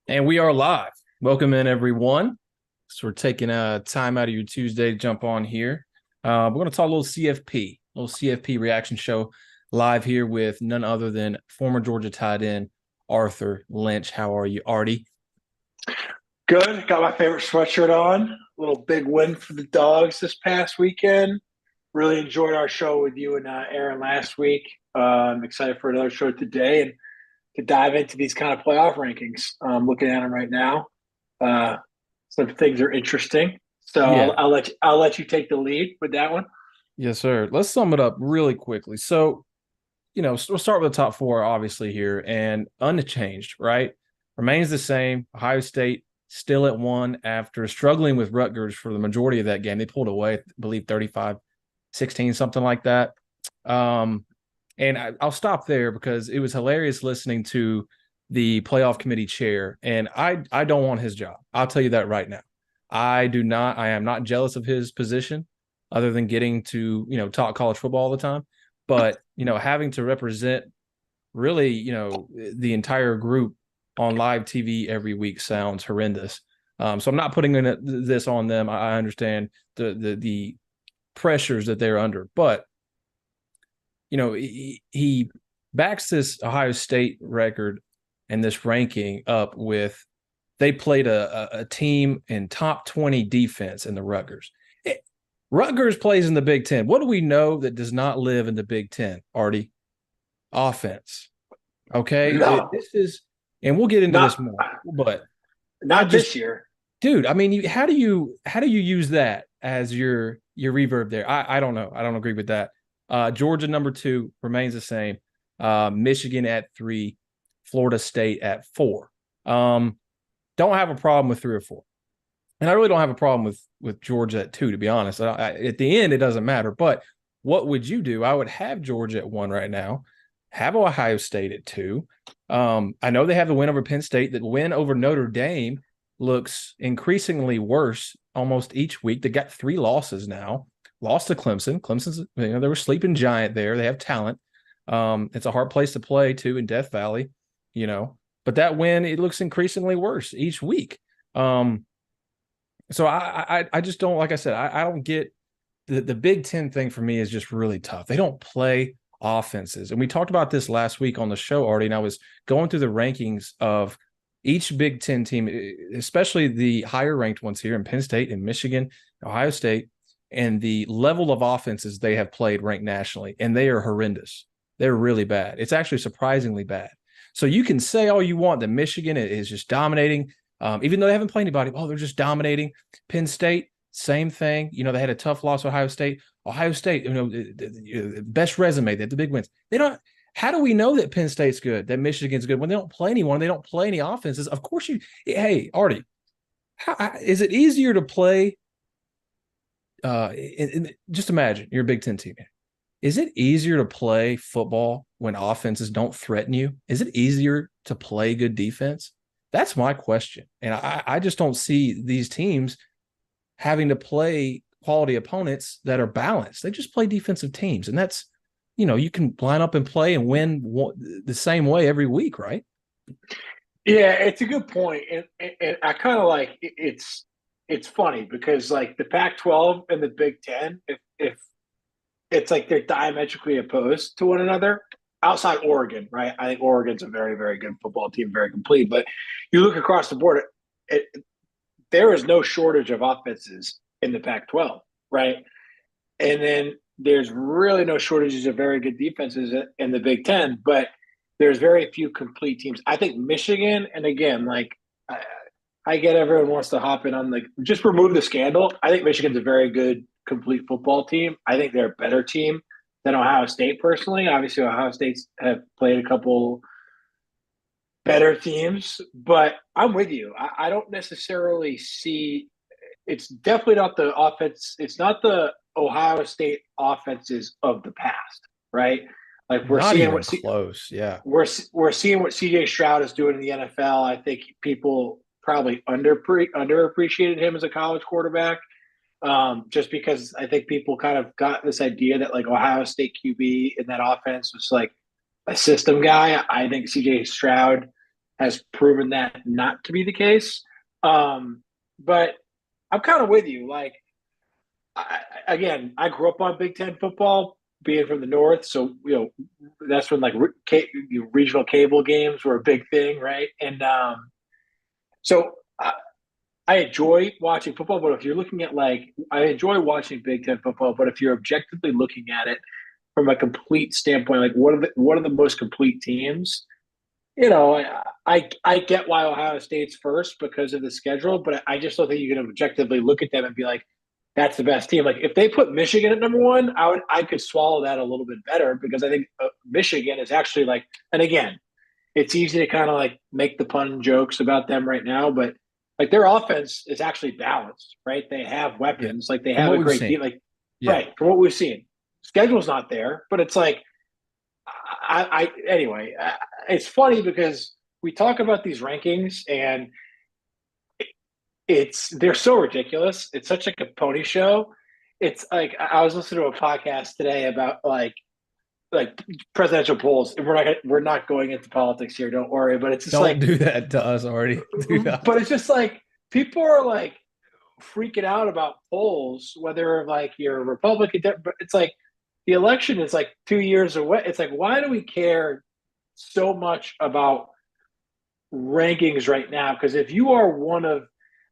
And we are live. Welcome in, everyone. So we're taking a time out of your Tuesday to jump on here. We're going to talk a little CFP reaction show live here with none other than former Georgia tight end Arthur Lynch. How are you, Artie? Good. Got my favorite sweatshirt on. A little big win for the dogs this past weekend. Really enjoyed our show with you and Aaron last week. I'm excited for another show today and to dive into these kind of playoff rankings. I'm looking at them right now. Uh, some things are interesting. So I'll, Yeah. I'll let you take the lead with that one. Yes, sir. Let's sum it up really quickly. So, we'll start with the top four, obviously, here, and unchanged, right? Remains the same. Ohio State still at one after struggling with Rutgers for the majority of that game. They pulled away, I believe, 35-16, something like that. Um, and I'll stop there because it was hilarious listening to the playoff committee chair, and I don't want his job. I'll tell you that right now. I do not. I am not jealous of his position, other than getting to talk college football all the time. But having to represent really the entire group on live TV every week sounds horrendous. So I'm not putting this on them. I understand the pressures that they're under, but he backs this Ohio State record and this ranking up with they played a team in top 20 defense in the Rutgers. Rutgers plays in the Big Ten. What do we know that does not live in the Big Ten, Artie? Offense. Okay. No, This is, and we'll get into not this more, but I not just, this year. dude, I mean, how do you use that as your reverb there? I don't know. I don't agree with that. Georgia number two remains the same. Michigan at three, Florida State at four. Don't have a problem with three or four, and I really don't have a problem with Georgia at two. To be honest, at the end it doesn't matter. But what would you do? I would have Georgia at one right now. Have Ohio State at two. I know they have the win over Penn State. The win over Notre Dame looks increasingly worse almost each week. They got three losses now. Lost to Clemson. Clemson's, they were sleeping giant there. They have talent. It's a hard place to play too in Death Valley, you know. But that win, it looks increasingly worse each week. So I just don't, like I said, I don't get the Big Ten thing. For me is just really tough. They don't play offenses. And we talked about this last week on the show already. And I was going through the rankings of each Big Ten team, especially the higher ranked ones here in Penn State and Michigan, Ohio State, and the level of offenses they have played ranked nationally. And they are horrendous. They're really bad. It's actually surprisingly bad. So you can say all you want that Michigan is just dominating, even though they haven't played anybody. Oh, they're just dominating. Penn State, same thing. They had a tough loss to Ohio State. Ohio State, best resume. They have the big wins. They don't. How do we know that Penn State's good, that Michigan's good when they don't play anyone? They don't play any offenses. Of course, Hey, Artie, is it easier to play? Just imagine you're a Big Ten team. Is it easier to play football when offenses don't threaten you? Is it easier to play good defense? That's my question. And I just don't see these teams having to play quality opponents that are balanced. They just play defensive teams. And that's, you can line up and play and win the same way every week, right? Yeah, it's a good point, and I kind of like it's funny because like the Pac-12 and the Big Ten, if it's like they're diametrically opposed to one another. Outside Oregon, right? I think Oregon's a very, very good football team, very complete. But you look across the board, there is no shortage of offenses in the Pac-12, right? And then there's really no shortages of very good defenses in the Big Ten, but there's very few complete teams. I think Michigan, and again, like I get everyone wants to hop in on like just remove the scandal. I think Michigan's a very good complete football team. I think they're a better team than Ohio State personally. Obviously, Ohio State's have played a couple better teams, but I'm with you. I don't necessarily see it's definitely not the offense. It's not the Ohio State offenses of the past, right? Like we're Not seeing even what close. Yeah. we're seeing what CJ Stroud is doing in the NFL. I think people probably underappreciated him as a college quarterback, just because I think people kind of got this idea that like Ohio State QB in that offense was like a system guy. I think CJ Stroud has proven that not to be the case. But I'm kind of with you. Like, again, I grew up on Big Ten football, being from the North, so that's when like regional cable games were a big thing, right? And so I enjoy watching football, but if you're looking at like, I enjoy watching Big Ten football, but if you're objectively looking at it from a complete standpoint, like what are the most complete teams? I get why Ohio State's first because of the schedule, but I just don't think you can objectively look at them and be like, that's the best team. Like if they put Michigan at number one, I could swallow that a little bit better because I think Michigan is actually like, and again, it's easy to kind of like make the pun jokes about them right now, but like their offense is actually balanced, right? They have Yeah. weapons, like they From have what a we've great seen. team, like Yeah. right from what we've seen. Schedule's not there, but it's like anyway. It's funny because we talk about these rankings and they're so ridiculous. It's such like a pony show. It's like I was listening to a podcast today about like presidential polls. We're not going into politics here. Don't worry. But it's just Don't like, do that to us already. Do but not. it's just like people are like freaking out about polls, whether like you're a Republican. But it's like the election is like 2 years away. It's like why do we care so much about rankings right now? Because if you are one of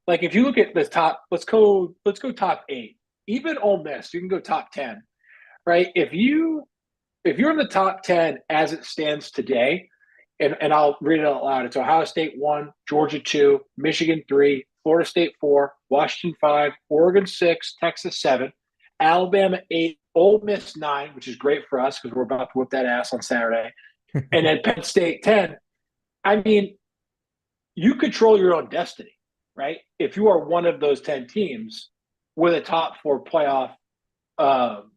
like if you look at the top, let's go top eight. Even Ole Miss, you can go top 10, right? If you're in the top 10 as it stands today, and I'll read it out loud. It's Ohio State 1, Georgia 2, Michigan 3, Florida State 4, Washington 5, Oregon 6, Texas 7, Alabama 8, Ole Miss 9, which is great for us because we're about to whip that ass on Saturday, and then Penn State 10. I mean, you control your own destiny, right? If you are one of those 10 teams with a top four playoff um,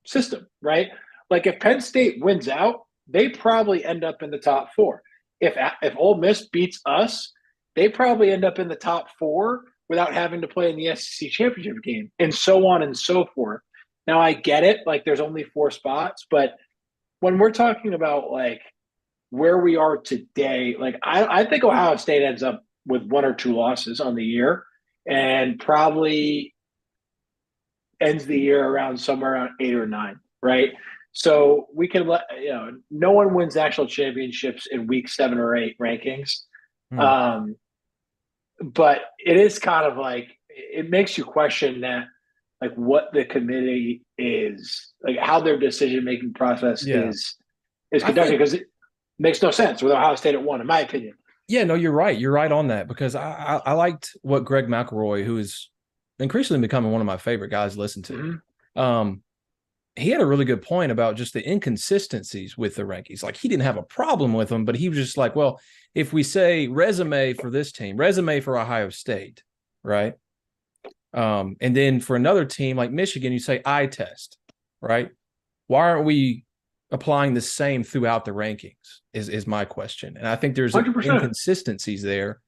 system, right? Like if Penn State wins out, they probably end up in the top four. If Ole Miss beats us, they probably end up in the top four without having to play in the SEC championship game, and so on and so forth. Now I get it, like there's only four spots, but when we're talking about like where we are today, like I think Ohio State ends up with one or two losses on the year, and probably ends the year around somewhere around 8 or 9, right? So we can let no one wins national championships in week 7 or 8 rankings. Hmm. Um, but it is kind of like it makes you question that like what the committee is, like how their decision making process Yeah. is I conducted think, because it makes no sense with Ohio State at one, in my opinion. yeah, no, you're right. You're right on that because I liked what Greg McElroy, who is increasingly becoming one of my favorite guys to listen to. Mm-hmm. Um, he had a really good point about just the inconsistencies with the rankings. Like he didn't have a problem with them, but he was just like, well, if we say resume for this team, resume for Ohio State, right? And then for another team like Michigan, you say eye test, right? Why aren't we applying the same throughout the rankings? Is my question. And I think there's 100%. inconsistencies there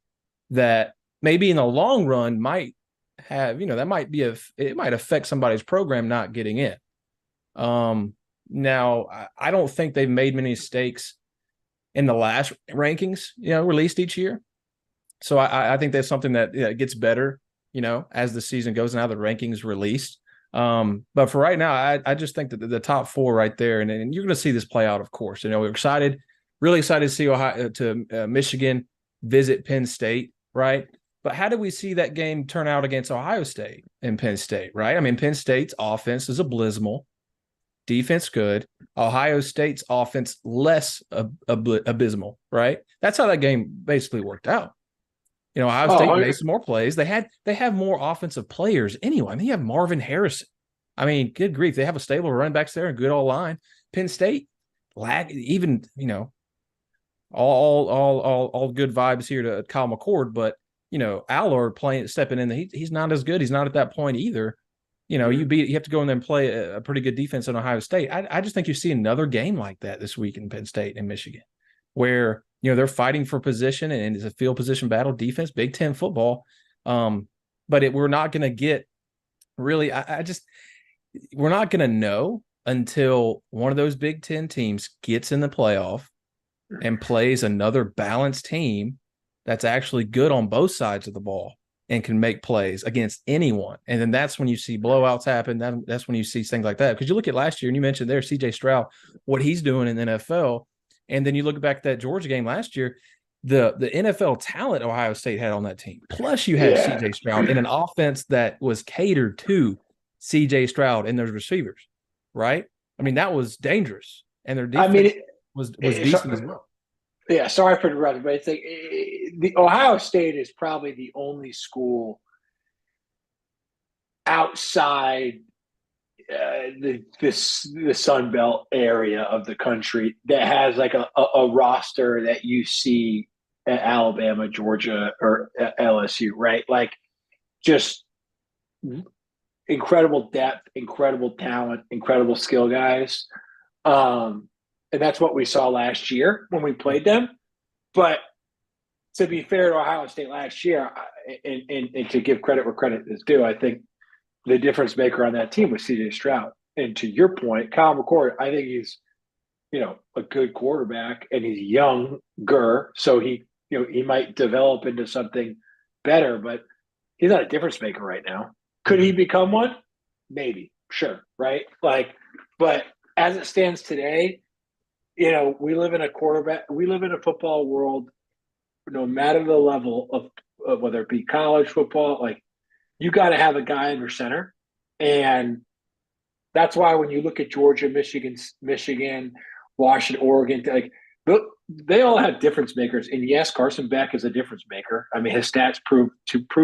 that maybe in the long run might have, that might be it might affect somebody's program not getting in. Now I don't think they've made many mistakes in the last rankings, released each year. So I think that's something that gets better, as the season goes and how the rankings released. But for right now, I just think that the top four right there, and you're going to see this play out, of course. We're excited, really excited to see Michigan visit Penn State, right? But how did we see that game turn out against Ohio State and Penn State, right? I mean, Penn State's offense is abysmal, defense good. Ohio State's offense less abysmal, right? That's how that game basically worked out. Ohio State Oh, made some more plays. They have more offensive players anyway. I mean, you have Marvin Harrison. I mean, good grief, they have a stable of running backs there, a good old line. Penn State even all good vibes here to Kyle McCord, but Allard stepping in. He's not as good. He's not at that point either. You have to go in there and play a pretty good defense in Ohio State. I just think you see another game like that this week in Penn State and Michigan, where they're fighting for position and it's a field position battle, defense, Big Ten football. But we're not going to get really. We're not going to know until one of those Big Ten teams gets in the playoff and plays another balanced team that's actually good on both sides of the ball and can make plays against anyone. And then that's when you see blowouts happen. That's when you see things like that. Because you look at last year, and you mentioned there, CJ Stroud, what he's doing in the NFL. And then you look back at that Georgia game last year, the NFL talent Ohio State had on that team. Plus, you have Yeah. CJ Stroud in an offense that was catered to CJ Stroud and those receivers, right? I mean, that was dangerous. And their I mean, defense was decent as well. yeah, sorry for interrupting, but it's like the Ohio State is probably the only school outside the Sun Belt area of the country that has like a roster that you see at Alabama, Georgia, or LSU, right? Like just incredible depth, incredible talent, incredible skill guys. And that's what we saw last year when we played them. But to be fair to Ohio State last year, and to give credit where credit is due, I think the difference maker on that team was CJ Stroud. And to your point, Kyle McCord, I think he's, a good quarterback, and he's younger, so he might develop into something better, but he's not a difference maker right now. Could he become one? Maybe, sure, right? Like, but as it stands today, we live in a football world, no matter the level of whether it be college football, like you got to have a guy under center. And that's why when you look at Georgia, Michigan, Washington, Oregon, like they all have difference makers. And yes, Carson Beck is a difference maker. I mean, his stats prove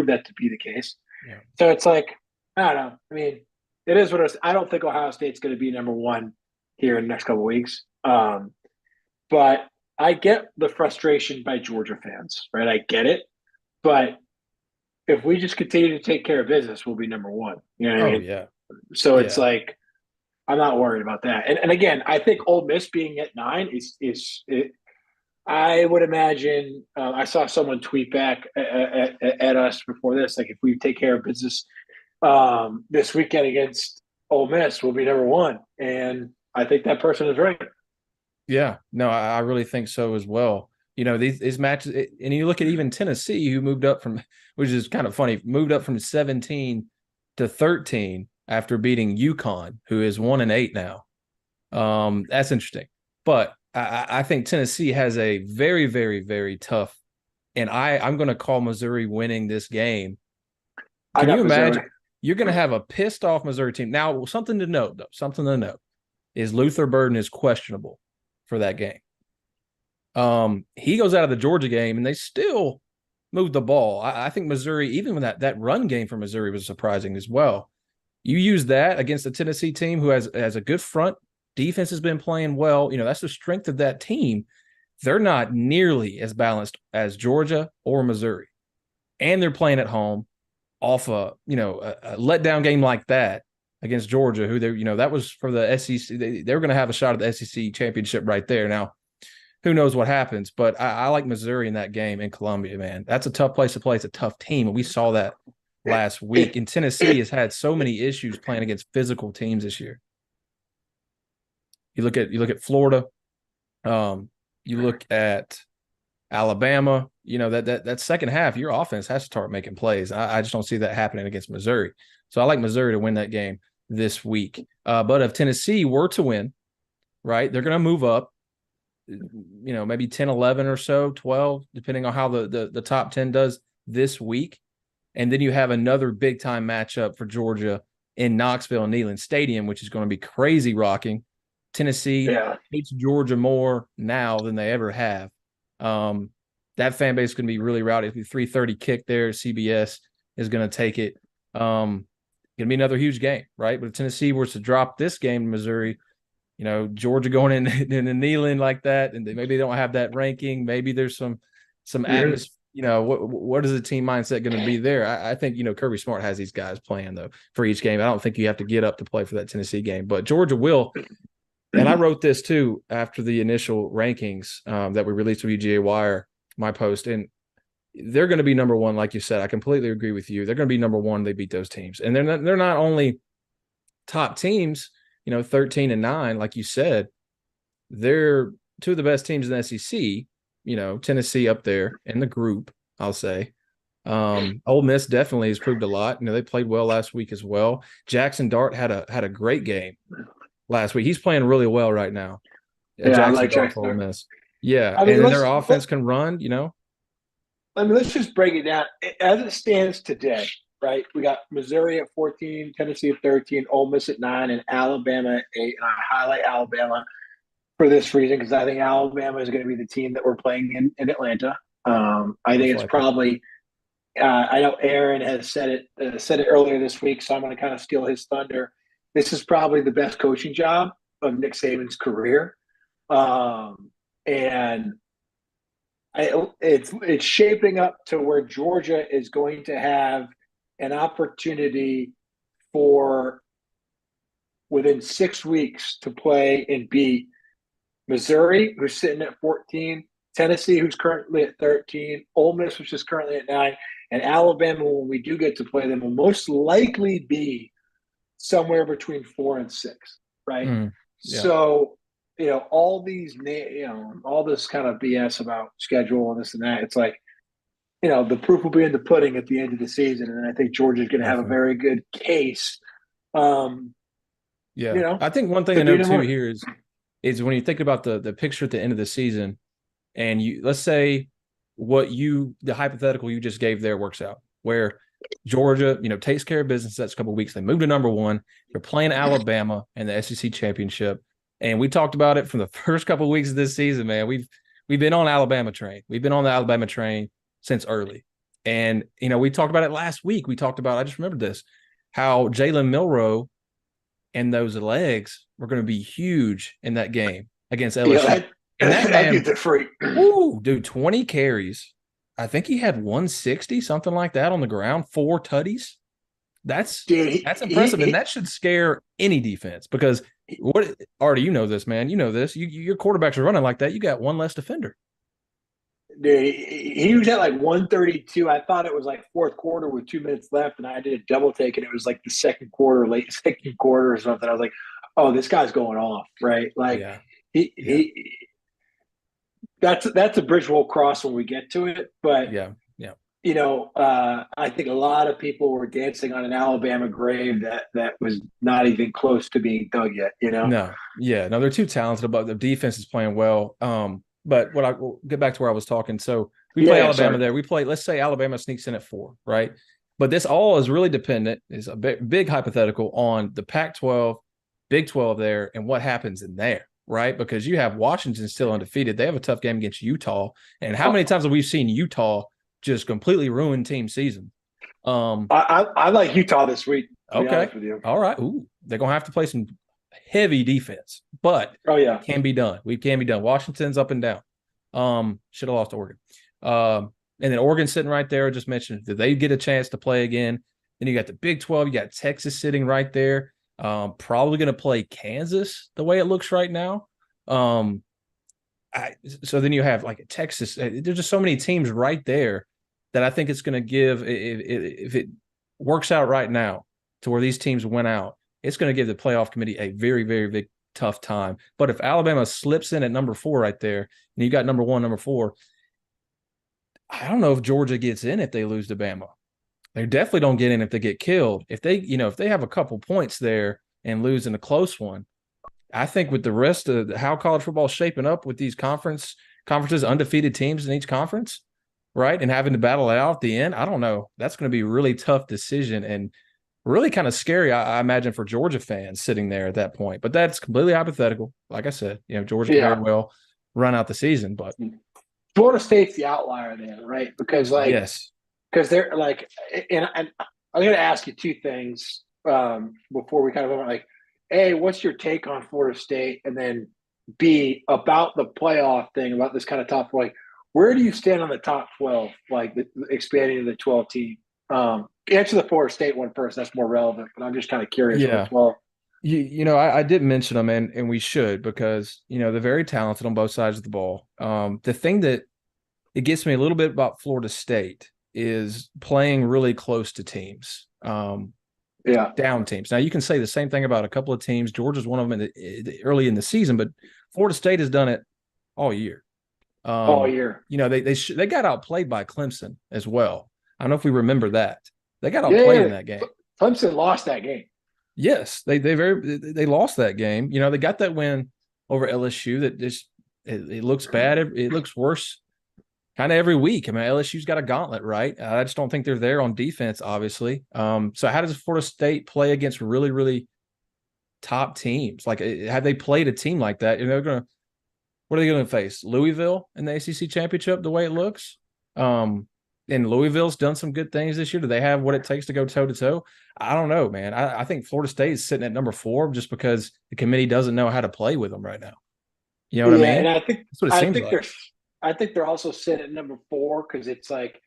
that to be the case. Yeah. So it's like, I don't know. I mean, it is what it is. I don't think Ohio State's going to be number one here in the next couple of weeks. But I get the frustration by Georgia fans, right? I get it. But if we just continue to take care of business, we'll be number one. You know what I mean? Yeah. So Yeah. it's like, I'm not worried about that. And again, I think Ole Miss being at 9 is I would imagine. I saw someone tweet back at us before this, like if we take care of business this weekend against Ole Miss, we'll be number one. And I think that person is right. Yeah, no, I really think so as well. These matches, and you look at even Tennessee, who moved up from, which is kind of funny, moved up from 17 to 13 after beating UConn, who is 1-8 now. That's interesting. But I think Tennessee has a very, very, very tough, and I'm going to call Missouri winning this game. Can you imagine? You're going to have a pissed off Missouri team. Now, something to note, is Luther Burden is questionable for that game. He goes out of the Georgia game, and they still moved the ball. I think Missouri, even when that run game for Missouri was surprising as well. You use that against a Tennessee team who has a good front. Defense has been playing well. That's the strength of that team. They're not nearly as balanced as Georgia or Missouri. And they're playing at home off a letdown game like that against Georgia, who that was for the SEC. They were going to have a shot at the SEC championship right there. Now, who knows what happens, but I like Missouri in that game in Columbia, man. That's a tough place to play. It's a tough team, and we saw that last week. And Tennessee has had so many issues playing against physical teams this year. You look at Florida, you look at Alabama. That second half, your offense has to start making plays. I just don't see that happening against Missouri. So I like Missouri to win that game this week. But if Tennessee were to win, right, they're going to move up, maybe 10, 11 or so, 12, depending on how the top 10 does this week. And then you have another big-time matchup to in Knoxville and Neyland Stadium, which is going to be crazy rocking. Tennessee hates Georgia more now than they ever have. That fan base is going to be really rowdy. It'll be 3:30 kick there. CBS is going to take it. Going to be another huge game, right? But if Tennessee were to drop this game to Missouri, Georgia going in Neyland like that, and maybe they don't have that ranking. Maybe there's some atmosphere. What is the team mindset going to be there? I think Kirby Smart has these guys playing though for each game. I don't think you have to get up to play for that Tennessee game, but Georgia will. And I wrote this too after the initial rankings that we released with UGA Wire, my post, and they're going to be number one, like you said. I completely agree with you. They're going to be number one. They beat those teams, and they're not only top teams. 13-9, like you said. They're two of the best teams in the SEC. Tennessee up there in the group, I'll say. Ole Miss definitely has proved a lot. They played well last week as well. Jackson Dart had a great game last week. He's playing really well right now. Yeah, I Jackson like Dart for Jackson Ole Dart. Miss. Yeah, I mean, and then their offense can run. let's just break it down as it stands today. Right, we got Missouri at 14, Tennessee at 13, Ole Miss at 9, and Alabama at 8. And I highlight Alabama for this reason because I think Alabama is going to be the team that we're playing in Atlanta. I think Most it's likely. probably. I know Aaron has said it earlier this week, so I'm going to kind of steal his thunder. This is probably the best coaching job of Nick Saban's career, and it's shaping up to where Georgia is going to have an opportunity for within 6 weeks to play and beat Missouri, who's sitting at 14, Tennessee, who's currently at 13, Ole Miss, which is currently at 9, and Alabama, when we do get to play them, will most likely be somewhere between 4 and 6, right? Yeah. So, all these, all this kind of BS about schedule and this and that, it's like, the proof will be in the pudding at the end of the season, and I think Georgia's going to have a Definitely. very good case. Um, Yeah. I think one thing to to be note number too one. here is when you think about the picture at the end of the season, and let's say the hypothetical you just gave there works out, where Georgia, takes care of business that's a couple of weeks. They move to number one. They're playing Alabama in the SEC championship. And we talked about it from the first couple of weeks of this season, man. We've been on Alabama train. We've been on the Alabama train since early. And, we talked about it last week. We talked about, I just remembered this, how Jalen Milroe and those legs were going to be huge in that game against LSU. And that that man, dude's a freak. ooh, dude, 20 carries. I think he had 160, something like that on the ground, 4 tutties. That's Dude, that's impressive, and that should scare any defense because Artie, you know this, man. You know this. Your quarterbacks are running like that. You got one less defender. dude, he was at like 132. I thought it was like fourth quarter with 2 minutes left, and I did a double take, and it was like the second quarter, late second quarter or something. I was like, oh, this guy's going off, right? Like Yeah, he, yeah, he that's a bridge we'll cross when we get to it. But yeah, yeah. I think a lot of people were dancing on an Alabama grave that was not even close to being dug yet. No, yeah, no, they're too talented, but the defense is playing well. But we'll get back to where I was talking. So we Yeah, play yeah. Alabama Sorry. there. Let's say Alabama sneaks in at 4, right? But this all is really dependent, is a big hypothetical on the Pac-12, Big 12 there, and what happens in there, right? Because you have Washington still undefeated. They have a tough game against Utah. And how many times have we seen Utah just completely ruin team season? I like Utah this week. To be Okay. honest with you. All right. Ooh, they're going to have to play some heavy defense, but Oh it yeah. can be done. We can be done. Washington's up and down. Should have lost to Oregon. And then Oregon sitting right there. I just mentioned, did they get a chance to play again? Then you got the Big 12. You got Texas sitting right there. Probably going to play Kansas the way it looks right now. So then you have like a Texas. There's just so many teams right there that I think it's going to give, if it works out right now to where these teams went out, it's going to give the playoff committee a very, very big tough time. But if Alabama slips in at number 4 right there, and you got number 1, number 4, I don't know if Georgia gets in if they lose to Bama. They definitely don't get in if they get killed. If they have a couple points there and lose in a close one, I think with the rest of how college football is shaping up with these conferences, undefeated teams in each conference, right, and having to battle it out at the end, I don't know. That's going to be a really tough decision and really kind of scary, I imagine, for Georgia fans sitting there at that point. But that's completely hypothetical. Like I said, Georgia could very Yeah. well run out the season. But Florida State's the outlier there, right? Because yes, they're like, and I'm going to ask you two things before we kind of like, A, what's your take on Florida State, and then B, about the playoff thing, about this kind of top four. Like, where do you stand on the top 12? Like expanding to the 12 team. Answer the Florida State one first. That's more relevant. But I'm just kind of curious on the yeah. 12. I did mention them, and we should, because they're very talented on both sides of the ball. The thing that it gets me a little bit about Florida State is playing really close to teams, Yeah. down teams. Now you can say the same thing about a couple of teams. Georgia's one of them early in the season, but Florida State has done it all year. all year. They got outplayed by Clemson as well. I don't know if we remember that. They got Yeah, outplayed yeah. in that game. Clemson lost that game. Yes, they lost that game. They got that win over LSU that just it looks bad. It looks worse kind of every week. I mean, LSU's got a gauntlet, right? I just don't think they're there on defense, obviously. So how does Florida State play against really, really top teams? Like, have they played a team like that? What are they going to face? Louisville in the ACC championship, the way it looks. And Louisville's done some good things this year. Do they have what it takes to go toe to toe? I don't know, man. I think Florida State is sitting at number 4 just because the committee doesn't know how to play with them right now. You know what I Yeah, mean? and That's what it I seems think like. they're also sitting at number 4 because it's like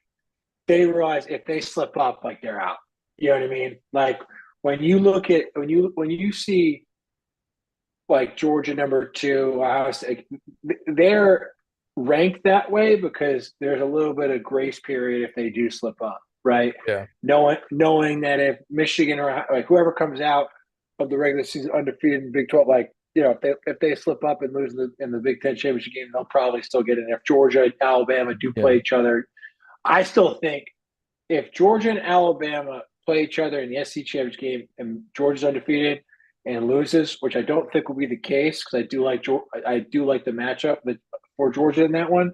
they realize if they slip up, like they're out. You know what I mean? Like when you look at when you see like Georgia number 2, they're ranked that way because there's a little bit of grace period if they do slip up, right? Yeah. Knowing that if Michigan or like whoever comes out of the regular season undefeated in Big 12, like if they slip up and lose in the Big Ten championship game, they'll probably still get in. If Georgia and Alabama do Yeah. play each other, I still think if Georgia and Alabama play each other in the SEC championship game and Georgia's undefeated and loses, which I don't think will be the case because I do like the matchup for Georgia in that one.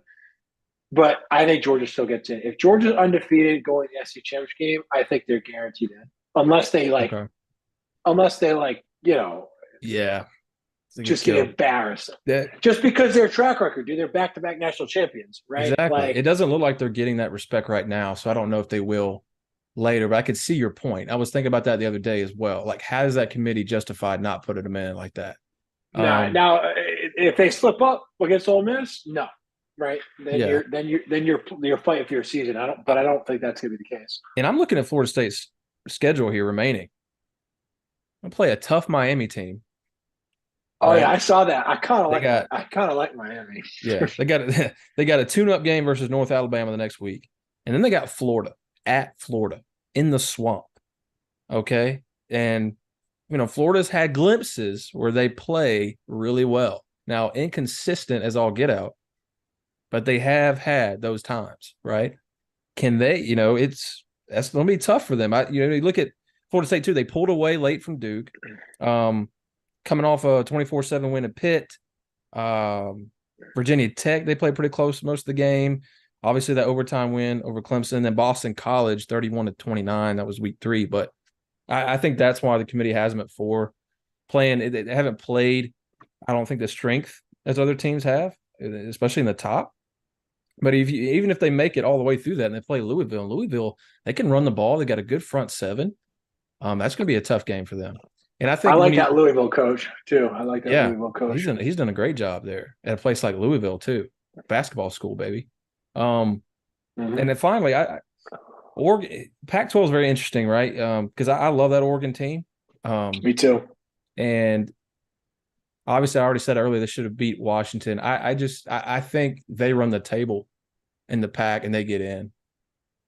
But I think Georgia still gets in. If Georgia's undefeated going to the SEC championship game, I think they're guaranteed in, Okay. unless they Yeah. just get embarrassed. That Just because their track record, dude, they're back-to-back national champions, right? exactly. It Like, doesn't look like they're getting that respect right now, so I don't know if they will later. But I could see your point. I was thinking about that the other day as well. Like, how does that committee justify not putting them in like that? Um, now if they slip up against Ole Miss, no, right? yeah. You're fighting for your season. I don't think that's going to be the case. And I'm looking at Florida State's schedule here remaining. I'm play a tough Miami team, Oh right? yeah, I saw that. They got I kind of like Miami. yeah, they got a tune-up game versus North Alabama the next week. And then they got Florida at Florida in the swamp. Okay. And Florida's had glimpses where they play really well. Now, inconsistent as all get out, but they have had those times, right? Can they, that's going to be tough for them. You look at Florida State too. They pulled away late from Duke, coming off a 24-7 win at Pitt. Virginia Tech, they played pretty close most of the game. Obviously, that overtime win over Clemson. Then Boston College, 31-29. That was week 3. But I think that's why the committee has them at 4. They haven't played, I don't think, the strength as other teams have, especially in the top. But even if they make it all the way through that and they play Louisville, they can run the ball. They got a good front 7. That's going to be a tough game for them. And I I think like that Louisville coach too. I like that yeah, Louisville coach. he's done a great job there at a place like Louisville too, basketball school, baby. And then finally, Oregon Pac-12 is very interesting, right? Because I love that Oregon team. Me too. And obviously, I already said earlier they should have beat Washington. I think they run the table in the pack and they get in.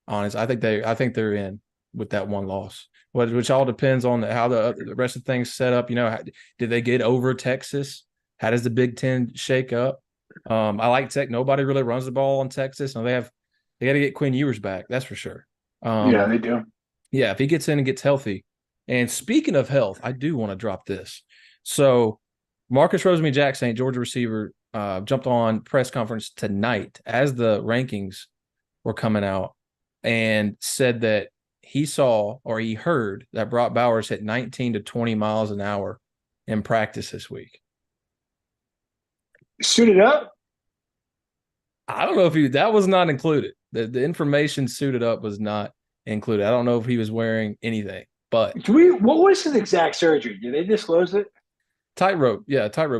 Honest, I think they're in with that one loss, which all depends on how the rest of things set up. Did they get over Texas? How does the Big Ten shake up? I like Tech. Nobody really runs the ball on Texas. Now they got to get Quinn Ewers back. That's for sure. Yeah, they do. Yeah, if he gets in and gets healthy. And speaking of health, I do want to drop this. So Marcus Rosemy-Jacksaint, Georgia receiver, jumped on press conference tonight as the rankings were coming out and said that he saw or he heard that Brock Bowers hit 19 to 20 miles an hour in practice this week. Suited up? I don't know if that was not included. The information suited up was not included. I don't know if he was wearing anything, but what was his exact surgery? Did they disclose it? tightrope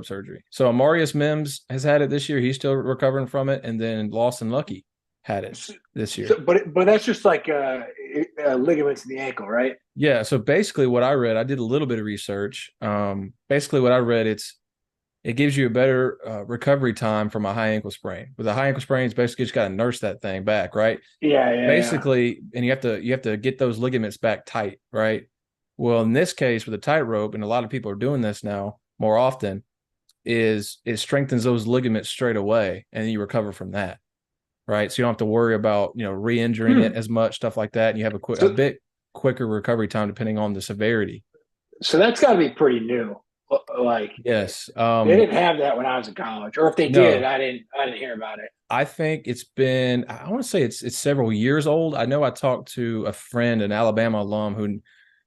surgery. So Amarius Mims has had it this year. He's still recovering from it. And then Lawson Lucky had it this year. But that's just like ligaments in the ankle, right? Yeah. So basically what I read, I did a little bit of research. Basically what I read, it gives you a better recovery time from a high ankle sprain. With a high ankle sprain, it's basically just got to nurse that thing back, right? Yeah. Basically, and you have to get those ligaments back tight, right? Well, in this case with a tightrope, and a lot of people are doing this now more often, is it strengthens those ligaments straight away, and you recover from that, right? So you don't have to worry about re-injuring it Hmm. as much, stuff like that, and you have a So, bit quicker recovery time depending on the severity. so that's got to be pretty new. Like Yes. they didn't have that when I was in college, or if they did, No, I didn't hear about it. I think it's been, I want to say it's several years old. I know I talked to a friend, an Alabama alum, who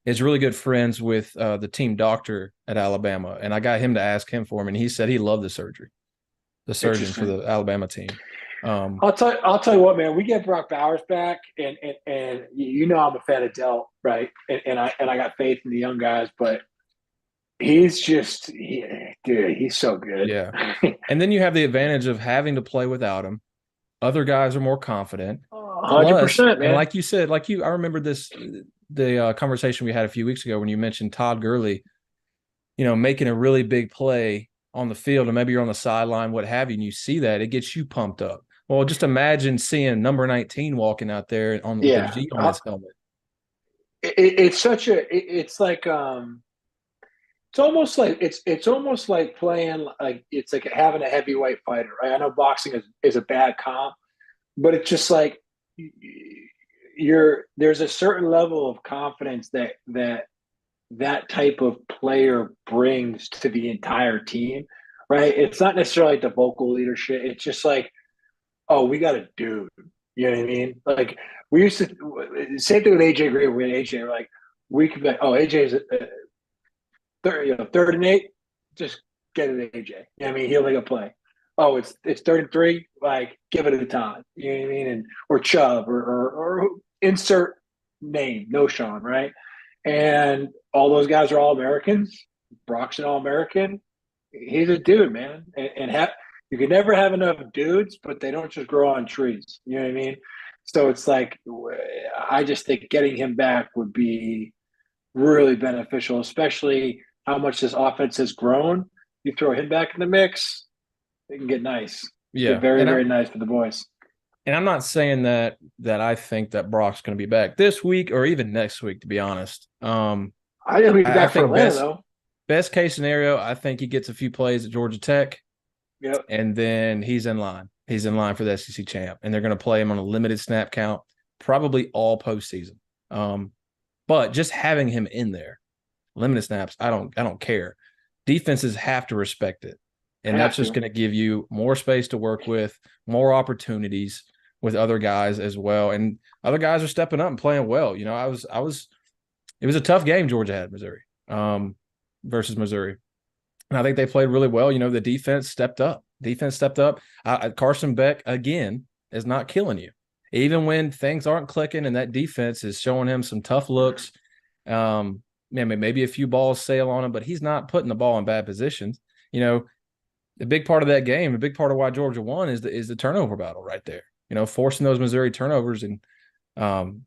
is really good friends with the team doctor at Alabama, and I got him to ask him for him, and he said he loved the surgery, the surgeon for Interesting. the Alabama team. I'll tell you what, man. We get Brock Bowers back, and you know I'm a fan of Dell, right? And I got faith in the young guys, but dude, he's so good. Yeah. And then you have the advantage of having to play without him. Other guys are more confident. Hundred Plus, percent, and man. like you said, I remember the conversation we had a few weeks ago when you mentioned Todd Gurley, making a really big play on the field, and maybe you're on the sideline, what have you, and you see that, it gets you pumped up. Well, just imagine seeing number 19 walking out there with the Yeah, G on his helmet. it's such a. It's like it's almost like playing like it's like having a heavyweight fighter, right? I know boxing is a bad comp, but it's just like there's a certain level of confidence that type of player brings to the entire team, right? It's not necessarily like the vocal leadership. It's just like, oh, we got a dude. You know what I mean? Like we used to same thing with AJ Green. We had AJ like we could be like, oh, AJ's third and eight, just get it AJ. You know what I mean? He'll make a play. Oh, it's third and three, like give it to Todd. You know what I mean? And or Chubb or insert name, no Sean, right? And all those guys are all Americans. Brock's an all American. He's a dude, man. You can never have enough dudes, but they don't just grow on trees. You know what I mean? So it's like I just think getting him back would be really beneficial, especially how much this offense has grown. You throw him back in the mix, it can get nice. Get Yeah. very, And very nice for the boys. I'm not saying that I think that Brock's going to be back this week or even next week, to be honest. I think he'll be I back for think Atlanta best though. best case scenario, I think he gets a few plays at Georgia Tech, Yep. and then he's in line. He's in line for the SEC champ, and they're going to play him on a limited snap count, probably all postseason. But just having him in there, limited snaps, I don't care. Defenses have to respect it, and that's Have just to. going to give you more space to work with, more opportunities with other guys as well, and other guys are stepping up and playing well. It was a tough game Georgia had Missouri versus Missouri. And I think they played really well. The defense stepped up. Defense stepped up. Carson Beck, again, is not killing you. Even when things aren't clicking and that defense is showing him some tough looks, maybe a few balls sail on him, but he's not putting the ball in bad positions. The big part of that game, the big part of why Georgia won is the turnover battle right there. Forcing those Missouri turnovers and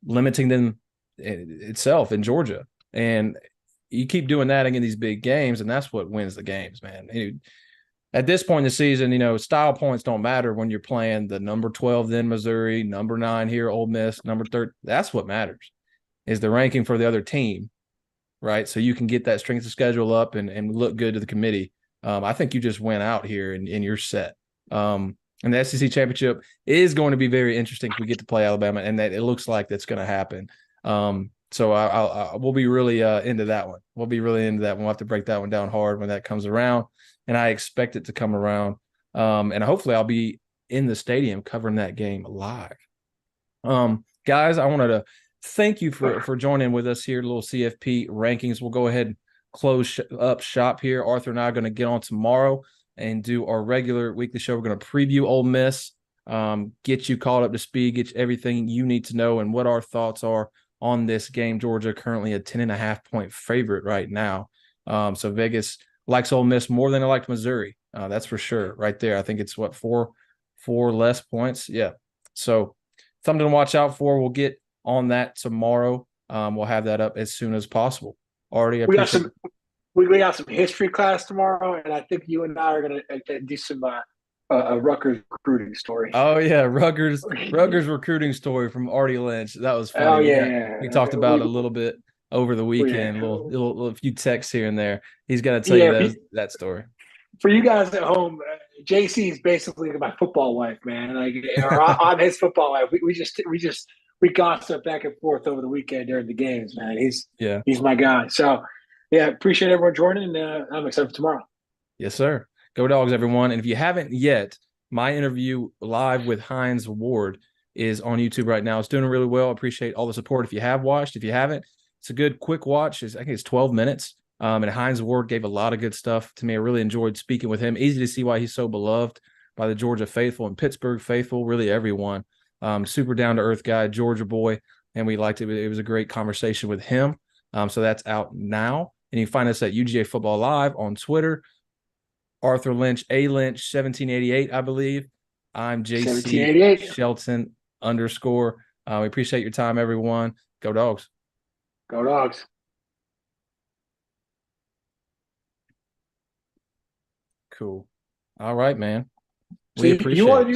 limiting them itself in Georgia. And you keep doing that in these big games, and that's what wins the games, man. At this point in the season, style points don't matter when you're playing the number 12 then Missouri, number 9 here Ole Miss, number 30. That's what matters is the ranking for the other team, right? So you can get that strength of schedule up and look good to the committee. I think you just went out here and you're set. And the SEC championship is going to be very interesting if we get to play Alabama, and that it looks like that's going to happen. So we'll be really into that one. We'll be really into that one. We'll have to break that one down hard when that comes around, and I expect it to come around. And hopefully I'll be in the stadium covering that game live. Guys, I wanted to thank you for joining with us here, little CFP rankings. We'll go ahead and close up shop here. Arthur and I are going to get on tomorrow and do our regular weekly show. We're going to preview Ole Miss, get you caught up to speed, get you everything you need to know and what our thoughts are on this game. Georgia currently a 10.5-point favorite right now. So Vegas likes Ole Miss more than they liked Missouri. That's for sure right there. I think it's four less points. Yeah. So something to watch out for. We'll get on that tomorrow. We'll have that up as soon as possible. Already appreciate it. We got some history class tomorrow, and I think you and I are going to do some Rutgers recruiting story. Oh yeah, Rutgers recruiting story from Artie Lynch. That was funny. Oh yeah, We talked about it a little bit over the weekend. Yeah. Little few texts here and there. He's got to tell Yeah, you that story. for you guys at home, JC is basically my football wife, man. Like, or I'm his football wife. We gossip back and forth over the weekend during the games, man. Yeah. He's my guy. So, yeah, appreciate everyone joining. And I'm excited for tomorrow. Yes, sir. Go Dogs, everyone. And if you haven't yet, my interview live with Hines Ward is on YouTube right now. It's doing really well. Appreciate all the support. If you have watched, if you haven't, it's a good quick watch. I think it's 12 minutes. And Hines Ward gave a lot of good stuff to me. I really enjoyed speaking with him. Easy to see why he's so beloved by the Georgia faithful and Pittsburgh faithful, really everyone. Super down to earth guy, Georgia boy. And we liked it. It was a great conversation with him. So that's out now. And you can find us at UGA Football Live on Twitter. Arthur Lynch, A Lynch, 1788, I believe. I'm JC 1788. Shelton _. We appreciate your time, everyone. Go Dogs. Go Dogs. Cool. All right, man. So We you appreciate want it. to